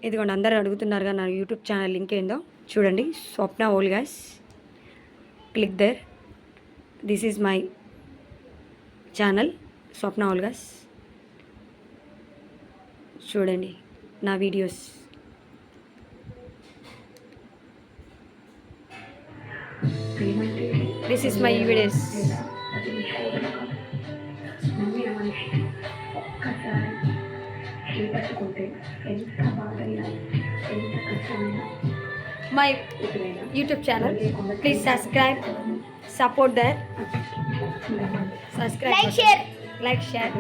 ఇదిగోండి అందరూ అడుగుతున్నారుగా నా యూట్యూబ్ ఛానల్ లింక్ ఏందో చూడండి. Swapna all guys, click there. This is my channel Swapna all guys. చూడండి నా videos. This is my videos. My YouTube channel, please subscribe, support that, subscribe, like share.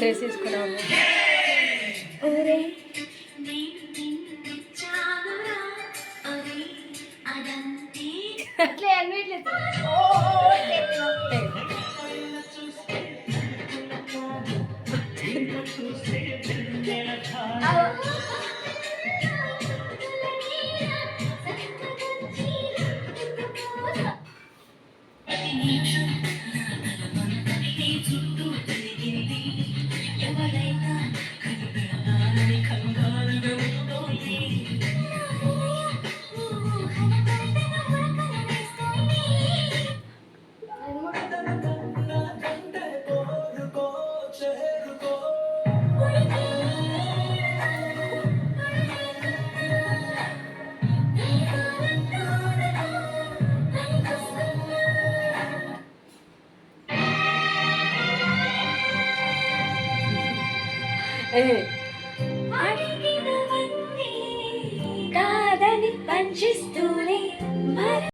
Dress తీసుకున్నాము. Hey.